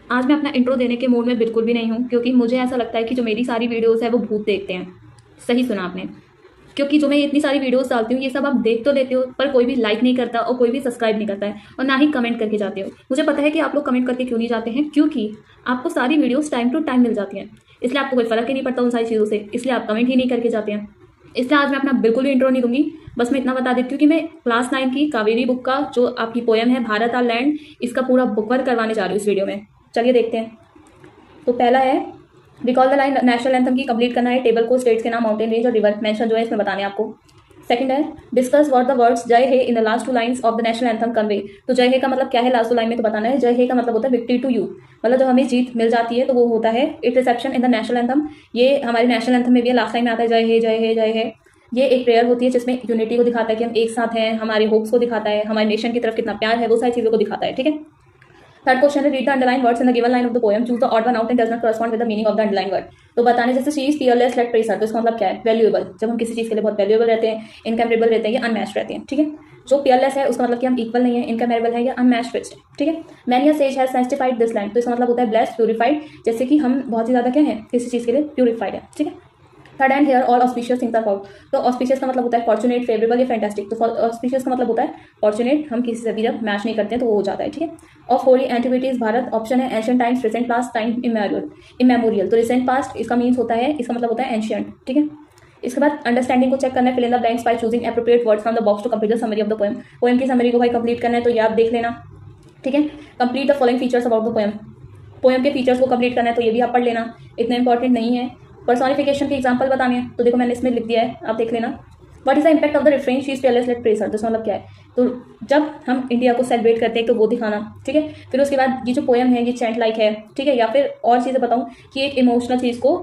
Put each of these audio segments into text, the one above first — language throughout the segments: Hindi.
आज मैं अपना इंट्रो देने के मूड में बिल्कुल भी नहीं हूँ, क्योंकि मुझे ऐसा लगता है कि जो मेरी सारी वीडियोस है वो भूत देखते हैं। सही सुना आपने। क्योंकि जो मैं इतनी सारी वीडियोस डालती हूँ ये सब आप देख तो लेते हो, पर कोई भी लाइक नहीं करता और कोई भी सब्सक्राइब नहीं करता है, और ना ही कमेंट करके जाते हो। मुझे पता है कि आप लोग कमेंट करके क्यों नहीं जाते हैं, क्योंकि आपको सारी वीडियोस टाइम टू टाइम मिल जाती हैं, इसलिए आपको कोई फर्क ही नहीं पड़ता उन सारी चीज़ों से, इसलिए आप कमेंट ही नहीं करके जाते हैं। इसलिए आज मैं अपना बिल्कुल भी इंट्रो नहीं दूंगी। बस मैं इतना बता देती हूँ कि मैं क्लास 9 की कावेरी बुक का जो आपकी पोएम है भारत आर लैंड, इसका पूरा बुक वर्क करवाने जा रही हूँ इस वीडियो में। चलिए देखते हैं। तो पहला है recall the line national anthem की कंप्लीट करना है, टेबल को स्टेट्स के नाम माउंटेन रेंज और रिवर मेंशन जो है इसमें बताने आपको। सेकंड है डिस्कस व्हाट द वर्ड्स जय हे in the last two lines of the national anthem convey. तो जय हे का मतलब क्या है लास्ट टू लाइन में तो बताना है। जय हे का मतलब होता है विक्ट्री टू यू, मतलब जब हमें जीत मिल जाती है तो वो होता है it reception in the national anthem. ये हमारे नेशनल एंथम में भी है, लास्ट लाइन में आता है जय हे जय हे जय हे। ये एक प्रेयर होती है जिसमें यूनिटी को दिखाता है कि हम एक साथ हैं, हमारे होप्स को दिखाता है, हमारे नेशन की तरफ कितना प्यार है, वो सारी चीज़ों को दिखाता है। ठीक है। थर्ड क्वेश्चन है read the underline words in the given line of the poem, choose the odd one out and does not correspond with the meaning of the underline word. तो बताने जैसे she is Peerless like pressure, तो इसका मतलब क्या है वैल्यूएबल। जब हम किसी चीज़ के लिए बहुत वैल्यूएबल रहते हैं, इनकैमरेबल रहते हैं या अनमैच्ड रहते हैं। ठीक है। जो पियरलेस है उसका मतलब कि हम इक्वल नहीं है, इनकैमरेबल है या अनमैच्ड फिक्स्ड। ठीक है। Many a sage has sanctified this land, तो इसका मतलब होता है ब्लेस्ड प्यूरिफाइड, जैसे कि हम बहुत ही ज़्यादा क्या है किसी चीज़ के लिए प्यूरिफाइड है। ठीक है। Third and here all auspicious things are found, तो ऑस्पिशियस का मतलब होता है फॉर्चुनेट, फेवरेबल या फैंटास्टिक। तो ऑस्पिशियस का मतलब होता है फॉर्चुनेट, हम किसी से भी जब मैच नहीं करते हैं तो वो हो जाता है। ठीक है। ऑफ होली एंटिविटीज भारत, ऑप्शन है ancient times, recent past, time immemorial. तो रिसेंट पास्ट इसका मीन्स होता है, इसका मतलब होता है एंशियंट। ठीक है। इसके बाद अंडरस्टैंडिंग को चेक करना है, fill in the blanks by choosing appropriate words from the box to complete the summary of the poem. Poem की समरी को भाई कंप्लीट करना है, तो ये आप देख लेना। ठीक है। Complete the following features about the poem, poem के फीचर्स को कंप्लीट करना है, तो ये भी आप पढ़ लेना, इतना इंपॉर्टेंट नहीं है। पर्सोनिफिकेशन के एग्जांपल बताने हैं, तो देखो मैंने इसमें लिख दिया है, आप देख लेना। What is the impact of the refrain she is fearless like pressure, तो इसका मतलब क्या है, तो जब हम इंडिया को सेलिब्रेट करते हैं तो वो दिखाना। ठीक है। फिर उसके बाद ये जो पोएम है ये चैंट लाइक है। ठीक है। या फिर और चीज़ें बताऊँ कि एक इमोशनल चीज़ को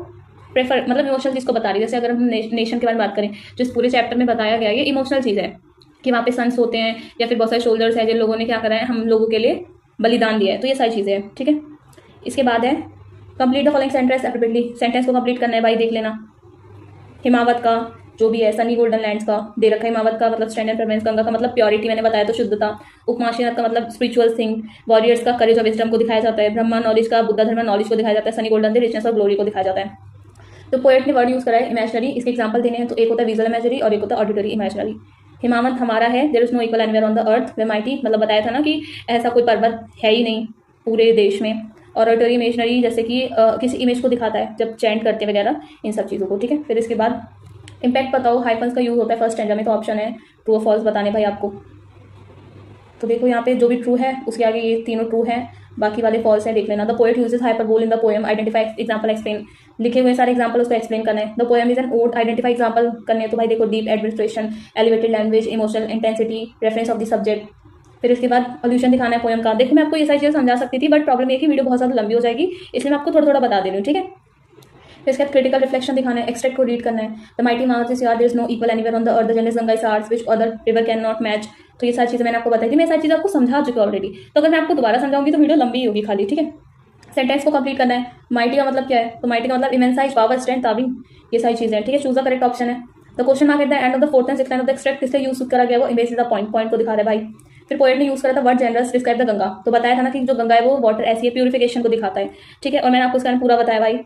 प्रेफर, मतलब इमोशनल चीज़ को बता रही है। जैसे अगर हम नेशन के बारे में बात करें, जो इस पूरे चैप्टर में बताया गया है, ये इमोशनल चीज़ है कि वहाँ पे सन्स होते हैं या फिर बहुत सारे शोल्डर्स हैं जिन लोगों ने क्या करा है, हम लोगों के लिए बलिदान दिया है, तो ये सारी चीज़ें हैं। ठीक है। इसके बाद है complete the following sentence appropriately, sentence को कंप्लीट करना है भाई, देख लेना। हिमावत का जो भी है, सनी गोल्डन लैंड्स का दे रखा है। हिमावत का मतलब स्टैंड एंड परमानेंस, गंगा का मतलब प्योरिटी मैंने बताया तो शुद्धता, उपमाशीनाथ का मतलब स्पिरिचुअल थिंग, वॉरियर्स का करेज और विजडम को दिखाया जाता है, ब्रह्मा नॉलेज का बुद्धा धर्म नॉलेज को दिखाया जाता है, सनी गोल्डन दे रिचनेस और ग्लोरी को दिखाया जाता है। तो पोएट ने वर्ड यूज करा है इमेजनरी, इसके एग्जाम्पल देने हैं, तो एक होता है विजुअल इमेजरी और एक होता है ऑडिटरी इमेजनरी। हिमावंत हमारा है, there is no equal anywhere on the earth, वे माइटी, मतलब बताया था ना कि ऐसा कोई पर्वत है ही नहीं पूरे देश में। और ऑडिटरी इमेजनरी जैसे कि किसी इमेज को दिखाता है जब चैंट करते वगैरह, इन सब चीज़ों को। ठीक है। फिर इसके बाद इम्पैक्ट बताओ, हाइफन्स का यूज होता है फर्स्ट स्टैंजा में, तो ऑप्शन है ट्रू और फॉल्स बताने भाई आपको। तो देखो यहाँ पे जो भी ट्रू है उसके आगे ये तीनों ट्रू है, बाकी वाले फॉल्स है, देख लेना। The poet uses hyperbole in the poem, identify example explain, लिखे हुए सारे एग्जांपल उसको एक्सप्लेन करना है। The poem is an ode, identify example करने हैं, तो भाई देखो deep administration, elevated language, emotional intensity, reference of the subject. फिर इसके बाद अल्यूशन दिखाना है पोएम का। देखो मैं आपको ये सारी चीज़ें समझा सकती थी, बट प्रॉब्लम ये कि वीडियो बहुत ज़्यादा लंबी हो जाएगी, इसलिए मैं आपको थोड़ा थोड़ा बता दे रही हूँ। ठीक है। फिर इसके बाद क्रिटिकल रिफ्लेक्शन दिखाना है, एक्सट्रैक्ट को रीड करना है। द माइटी मार्स इज यार, there is no equal anywhere on the earth, the general Ganga is arts which other river can not match. तो ये सारी चीज़ें मैंने आपको बताई थी, मैं सारी चीज़ें आपको समझा चुकी हूँ ऑलरेडी, तो अगर मैं आपको दोबारा समझाऊंगी तो वीडियो लंबी होगी खाली। ठीक है। सेंटेंस को कंप्लीट करना है। माइटी का मतलब क्या है, तो माइटी का मतलब इमेंस साइज, पावर, स्ट्रेंथ, ताबड़ी, ये सारी चीज़ें हैं। ठीक है। चूज द करेक्ट ऑप्शन है। The question mark at the end of the fourth and sixth line of the extract किससे यूज करा गया, वो image is the point, point को दिखा रहा है भाई। फिर पोएट ने यूज करा था word generous describe the Ganga, तो बताया था ना कि जो गंगा है वो वाटर ऐसी है, प्यूरिफिकेशन को दिखाता है। ठीक है। और मैंने आपको इसका पूरा बताया भाई।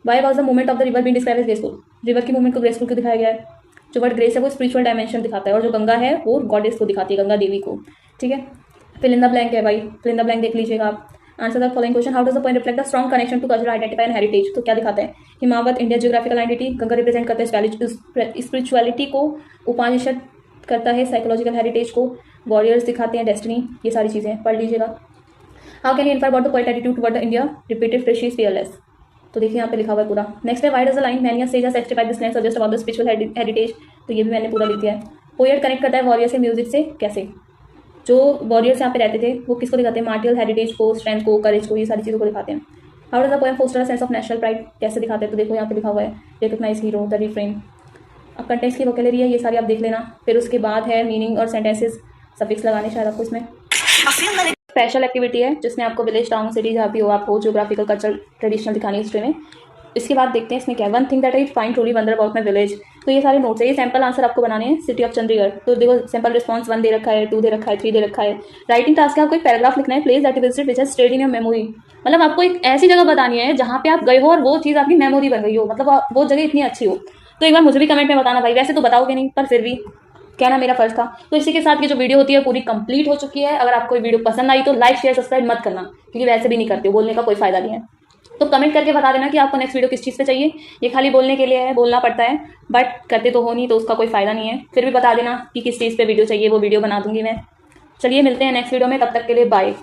Why was the movement of the river been describe as graceful, river की मूवमेंट को ग्रेसफुल क्यों दिखाया गया है, जो वर्ड ग्रेस है वो स्पिरिचुअल डायमेंशन दिखाता है, और जो गंगा है वो गॉडेस को दिखाती है, गंगा देवी को। ठीक है। फिल इन द ब्लैंक है भाई, फिल इन द ब्लैंक देख लीजिएगा आप। Answer the following question, how does the poem reflect the strong connection to cultural identity and heritage, तो क्या दिखाते हैं, Himavat India geographical identity, Ganga represent करता है स्पिरिचुअलिटी को, उपनिषद करता है साइकोलॉजिकल हेरिटेज को, वॉरियर्स दिखाते हैं डेस्टिनी, ये सारी चीज़ें पढ़ लीजिएगा। How can you infer about the poet attitude toward the India, repeated fresh is fearless, तो देखिए यहाँ पे लिखा हुआ है पूरा। नेक्स्ट है why does the line many says has testified this land suggest about the spiritual heritage, तो ये भी मैंने पूरा लिख दिया है। पोएट कनेक्ट करता है वॉरियर से म्यूजिक से कैसे, जो वॉरियर्स यहाँ पे रहते थे वो किसको दिखाते हैं, मार्टियल हेरिटेज को, स्ट्रेंथ को, करेज को, ये सारी चीज़ों को दिखाते हैं। How does the poem foster sense of national pride, कैसे दिखाते हैं, तो देखो यहाँ पे लिखा हुआ है रिकग्नाइज हीरो द रिफ्रेन। अब कंटेक्स्ट की वोकेलरी है, ये सारी आप देख लेना। फिर उसके बाद है मीनिंग और सेंटेंसेस, सफिक्स लगाने शायद आपको इसमें। स्पेशल एक्टिविटी है जिसमें आपको विलेज, टाउन, सिटी जहाँ भी हो आपको जियोग्राफिकल, कल्चरल, ट्रेडिशनल दिखानी है हिस्ट्री में। इसके बाद देखते हैं इसमें क्या है। One thing that I find truly wonder about my village, तो ये सारे नोट्स है, ये सैम्पल आंसर आपको बनाने हैं सिटी ऑफ चंडीगढ़। तो देखो सैम्पल रिस्पॉन्स 1 दे रखा है, 2 दे रखा है, 3 दे रखा है। राइटिंग टास्क है, आपको एक पैराग्राफ लिखना है, place that visited which has stayed in your memory. मतलब आपको एक ऐसी जगह बतानी है जहाँ पे आप गए हो और वो चीज़ आपकी मेमोरी बन गई हो, मतलब वो जगह इतनी अच्छी हो। तो एक बार मुझे भी कमेंट में बताना भाई, वैसे तो बताओगे नहीं पर फिर भी कहना मेरा फर्ज था। तो इसी के साथ ये जो वीडियो होती है पूरी कंप्लीट हो चुकी है। अगर आपको वीडियो पसंद आई तो लाइक शेयर सब्सक्राइब मत करना, क्योंकि वैसे भी नहीं करते हो, बोलने का कोई फायदा नहीं है। तो कमेंट करके बता देना कि आपको नेक्स्ट वीडियो किस चीज़ पे चाहिए। ये खाली बोलने के लिए है, बोलना पड़ता है, बट करते तो हो नहीं तो उसका कोई फायदा नहीं है। फिर भी बता देना कि किस चीज़ पे वीडियो चाहिए, वो वीडियो बना दूंगी मैं। चलिए मिलते हैं नेक्स्ट वीडियो में, तब तक के लिए बाय।